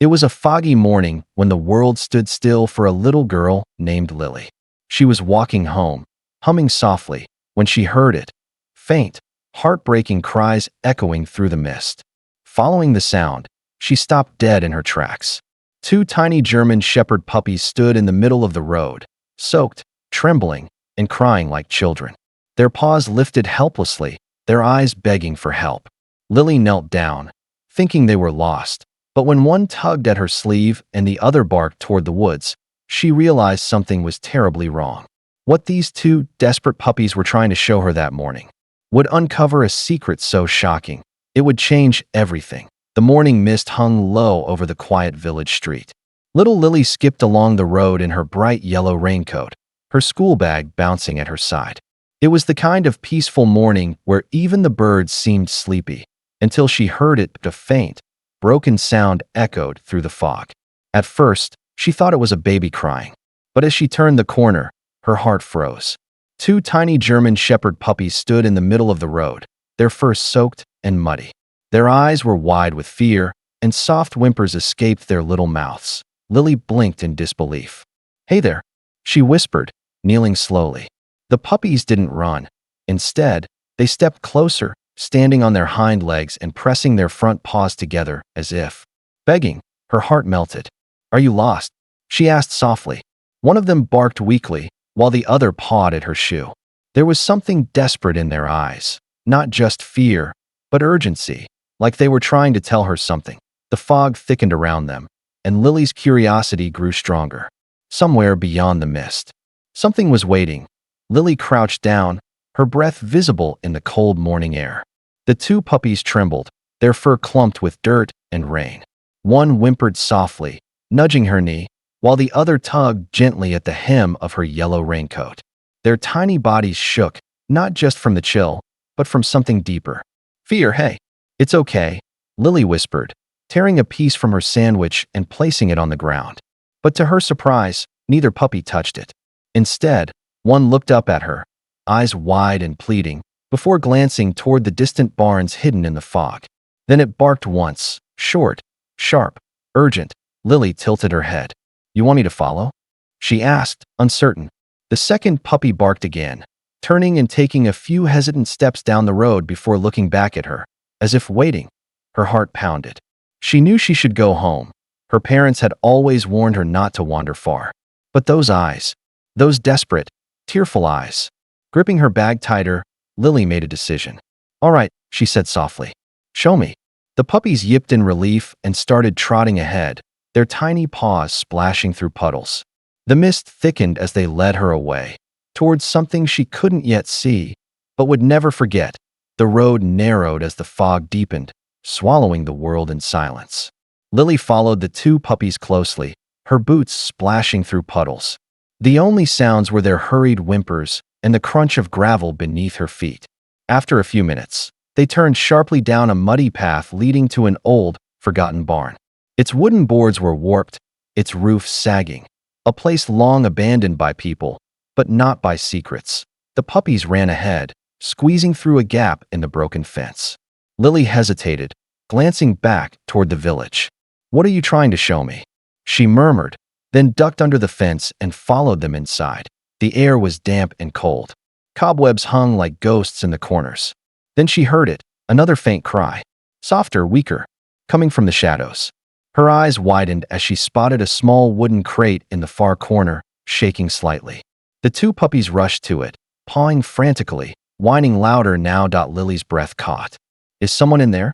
It was a foggy morning when the world stood still for a little girl named Lily. She was walking home, humming softly, when she heard it. Faint, heartbreaking cries echoing through the mist. Following the sound, she stopped dead in her tracks. Two tiny German shepherd puppies stood in the middle of the road, soaked, trembling, and crying like children. Their paws lifted helplessly, their eyes begging for help. Lily knelt down, thinking they were lost, but when one tugged at her sleeve and the other barked toward the woods, she realized something was terribly wrong. What these two desperate puppies were trying to show her that morning would uncover a secret so shocking, it would change everything. The morning mist hung low over the quiet village street. Little Lily skipped along the road in her bright yellow raincoat, her school bag bouncing at her side. It was the kind of peaceful morning where even the birds seemed sleepy, until she heard it, a faint, broken sound echoed through the fog. At first, she thought it was a baby crying, but as she turned the corner, her heart froze. Two tiny German shepherd puppies stood in the middle of the road, their fur soaked and muddy. Their eyes were wide with fear, and soft whimpers escaped their little mouths. Lily blinked in disbelief. "Hey there," she whispered, kneeling slowly. The puppies didn't run. Instead, they stepped closer, standing on their hind legs and pressing their front paws together as if begging. Her heart melted. "Are you lost?" she asked softly. One of them barked weakly, while the other pawed at her shoe. There was something desperate in their eyes, not just fear, but urgency, like they were trying to tell her something. The fog thickened around them, and Lily's curiosity grew stronger. Somewhere beyond the mist, something was waiting. Lily crouched down, her breath visible in the cold morning air. The two puppies trembled, their fur clumped with dirt and rain. One whimpered softly, nudging her knee, while the other tugged gently at the hem of her yellow raincoat. Their tiny bodies shook, not just from the chill, but from something deeper. "Fear, hey." "It's okay," Lily whispered, tearing a piece from her sandwich and placing it on the ground. But to her surprise, neither puppy touched it. Instead, one looked up at her, eyes wide and pleading, before glancing toward the distant barns hidden in the fog. Then it barked once, short, sharp, urgent. Lily tilted her head. "You want me to follow?" she asked, uncertain. The second puppy barked again, turning and taking a few hesitant steps down the road before looking back at her, as if waiting. Her heart pounded. She knew she should go home. Her parents had always warned her not to wander far. But those eyes, those desperate, tearful eyes. Gripping her bag tighter, Lily made a decision. "All right," she said softly. "Show me." The puppies yipped in relief and started trotting ahead, their tiny paws splashing through puddles. The mist thickened as they led her away, towards something she couldn't yet see, but would never forget. The road narrowed as the fog deepened, swallowing the world in silence. Lily followed the two puppies closely, her boots splashing through puddles. The only sounds were their hurried whimpers and the crunch of gravel beneath her feet. After a few minutes, they turned sharply down a muddy path leading to an old, forgotten barn. Its wooden boards were warped, its roof sagging, a place long abandoned by people, but not by secrets. The puppies ran ahead, squeezing through a gap in the broken fence. Lily hesitated, glancing back toward the village. "What are you trying to show me?" she murmured, then ducked under the fence and followed them inside. The air was damp and cold. Cobwebs hung like ghosts in the corners. Then she heard it, another faint cry, softer, weaker, coming from the shadows. Her eyes widened as she spotted a small wooden crate in the far corner, shaking slightly. The two puppies rushed to it, pawing frantically, whining louder now. Lily's breath caught. "Is someone in there?"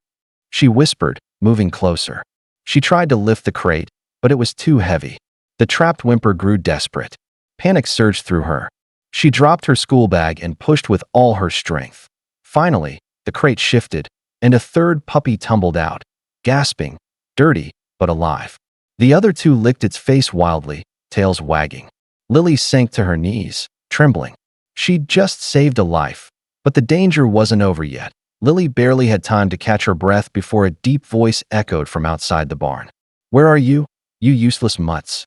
she whispered, moving closer. She tried to lift the crate, but it was too heavy. The trapped whimper grew desperate. Panic surged through her. She dropped her school bag and pushed with all her strength. Finally, the crate shifted, and a third puppy tumbled out, gasping, dirty, but alive. The other two licked its face wildly, tails wagging. Lily sank to her knees, trembling. She'd just saved a life, but the danger wasn't over yet. Lily barely had time to catch her breath before a deep voice echoed from outside the barn. "Where are you, you useless mutts?"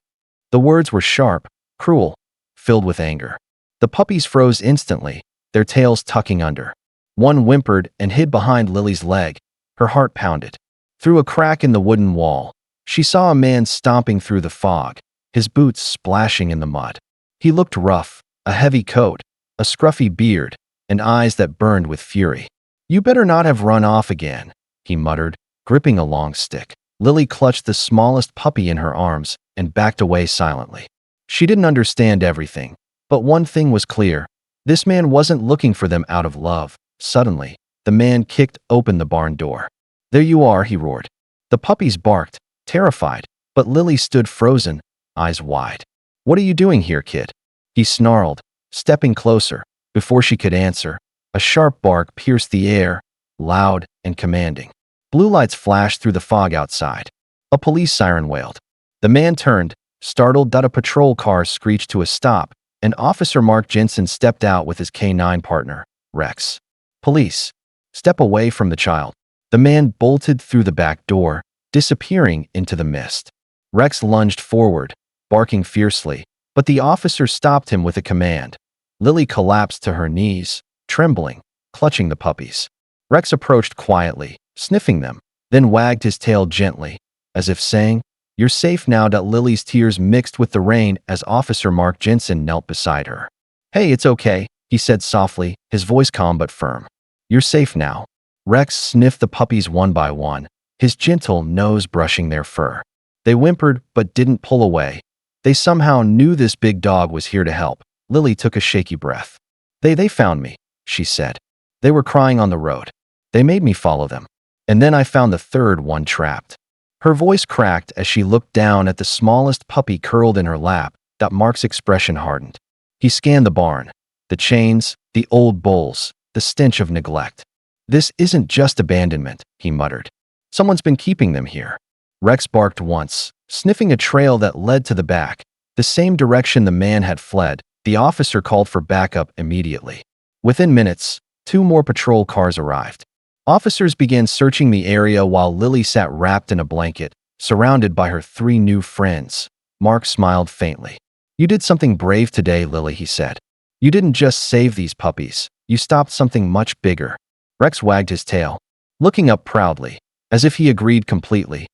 The words were sharp, cruel, filled with anger. The puppies froze instantly, their tails tucking under. One whimpered and hid behind Lily's leg. Her heart pounded. Through a crack in the wooden wall, She saw a man stomping through the fog, his boots splashing in the mud. He looked rough, a heavy coat, a scruffy beard, and eyes that burned with fury. "You better not have run off again," he muttered, gripping a long stick. Lily clutched the smallest puppy in her arms and backed away silently. She didn't understand everything, but one thing was clear. This man wasn't looking for them out of love. Suddenly, the man kicked open the barn door. "There you are," he roared. The puppies barked, terrified, but Lily stood frozen, eyes wide. "What are you doing here, kid?" he snarled, stepping closer. Before she could answer, a sharp bark pierced the air, loud and commanding. Blue lights flashed through the fog outside. A police siren wailed. The man turned, startled that a patrol car screeched to a stop, and Officer Mark Jensen stepped out with his K9 partner, Rex. "Police, step away from the child." The man bolted through the back door, disappearing into the mist. Rex lunged forward, barking fiercely, but the officer stopped him with a command. Lily collapsed to her knees, trembling, clutching the puppies. Rex approached quietly, sniffing them, then wagged his tail gently, as if saying, "You're safe now." Lily's tears mixed with the rain as Officer Mark Jensen knelt beside her. "Hey, it's okay," he said softly, his voice calm but firm. "You're safe now." Rex sniffed the puppies one by one, his gentle nose brushing their fur. They whimpered but didn't pull away. They somehow knew this big dog was here to help. Lily took a shaky breath. They found me," she said. "They were crying on the road. They made me follow them. And then I found the third one trapped." Her voice cracked as she looked down at the smallest puppy curled in her lap. Mark's expression hardened. He scanned the barn, the chains, the old bulls, the stench of neglect. "This isn't just abandonment," he muttered. "Someone's been keeping them here." Rex barked once, sniffing a trail that led to the back, the same direction the man had fled. The officer called for backup immediately. Within minutes, 2 more patrol cars arrived. Officers began searching the area while Lily sat wrapped in a blanket, surrounded by her 3 new friends. Mark smiled faintly. "You did something brave today, Lily," he said. "You didn't just save these puppies, you stopped something much bigger." Rex wagged his tail, looking up proudly, as if he agreed completely.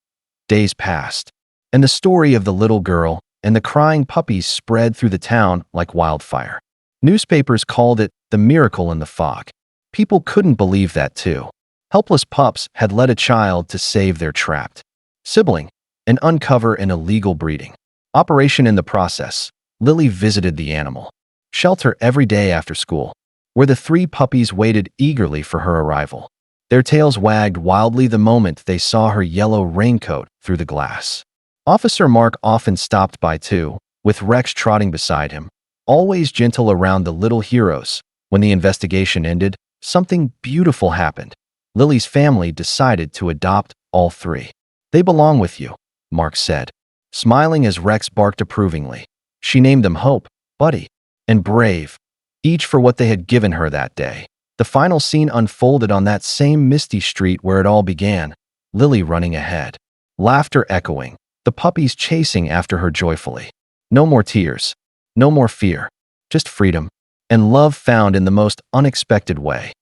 Days passed, and the story of the little girl and the crying puppies spread through the town like wildfire. Newspapers called it the miracle in the fog. People couldn't believe that too. Helpless pups had led a child to save their trapped sibling and uncover an illegal breeding operation. In the process, Lily visited the animal shelter every day after school, where the 3 puppies waited eagerly for her arrival. Their tails wagged wildly the moment they saw her yellow raincoat through the glass. Officer Mark often stopped by too, with Rex trotting beside him, always gentle around the little heroes. When the investigation ended, something beautiful happened. Lily's family decided to adopt all 3. "They belong with you," Mark said, smiling as Rex barked approvingly. She named them Hope, Buddy, and Brave, each for what they had given her that day. The final scene unfolded on that same misty street where it all began, Lily running ahead, laughter echoing, the puppies chasing after her joyfully. No more tears, no more fear, just freedom, and love found in the most unexpected way.